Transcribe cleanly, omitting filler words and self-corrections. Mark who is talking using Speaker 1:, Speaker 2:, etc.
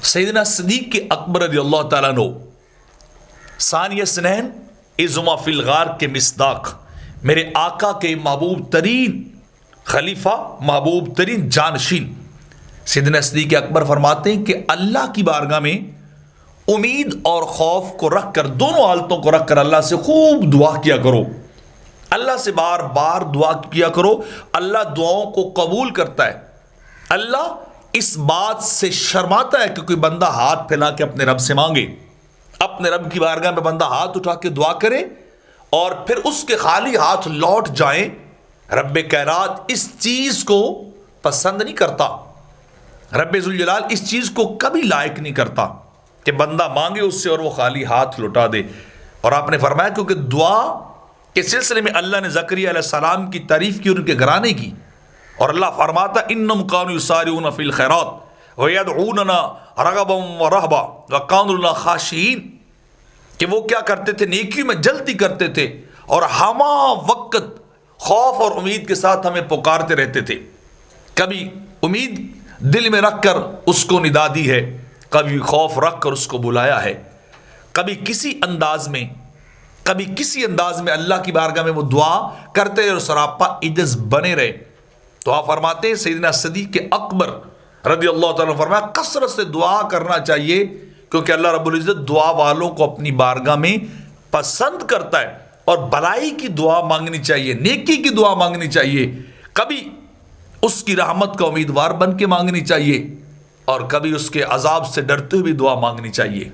Speaker 1: سیدنا صدیق اکبر رضی اللہ تعالیٰ عنہ ثانی اثنین اذ ہما فی الغار کے مصداق، میرے آقا کے محبوب ترین خلیفہ، محبوب ترین جانشین سیدنا صدیق اکبر فرماتے ہیں کہ اللہ کی بارگاہ میں امید اور خوف کو رکھ کر، دونوں حالتوں کو رکھ کر اللہ سے خوب دعا کیا کرو، اللہ سے بار بار دعا کیا کرو۔ اللہ دعاؤں کو قبول کرتا ہے۔ اللہ اس بات سے شرماتا ہے کہ کوئی بندہ ہاتھ پھیلا کے اپنے رب سے مانگے، اپنے رب کی بارگاہ میں بندہ ہاتھ اٹھا کے دعا کرے اور پھر اس کے خالی ہاتھ لوٹ جائیں۔ رب کائنات اس چیز کو پسند نہیں کرتا، رب ذوالجلال اس چیز کو کبھی لائق نہیں کرتا کہ بندہ مانگے اس سے اور وہ خالی ہاتھ لوٹا دے۔ اور آپ نے فرمایا کیونکہ دعا کے سلسلے میں اللہ نے زکریا علیہ السلام کی تعریف کی اور ان کے گھرانے کی، اور اللہ فرماتا انہم کانوا یسارعون فی الخیرات ویدعوننا رغبا ورہبا وکانوا لنا خاشعین، کہ وہ کیا کرتے تھے، نیکیوں میں جلدی کرتے تھے اور ہمہ وقت خوف اور امید کے ساتھ ہمیں پکارتے رہتے تھے۔ کبھی امید دل میں رکھ کر اس کو ندا دی ہے، کبھی خوف رکھ کر اس کو بلایا ہے، کبھی کسی انداز میں اللہ کی بارگاہ میں وہ دعا کرتے رہے اور سراپا عجز بنے رہے۔ تو آپ فرماتے ہیں سیدنا صدیق اکبر رضی اللہ تعالیٰ عنہ فرمایا کثرت سے دعا کرنا چاہیے، کیونکہ اللہ رب العزت دعا والوں کو اپنی بارگاہ میں پسند کرتا ہے، اور بلائی کی دعا مانگنی چاہیے، نیکی کی دعا مانگنی چاہیے، کبھی اس کی رحمت کا امیدوار بن کے مانگنی چاہیے اور کبھی اس کے عذاب سے ڈرتے ہوئے دعا مانگنی چاہیے۔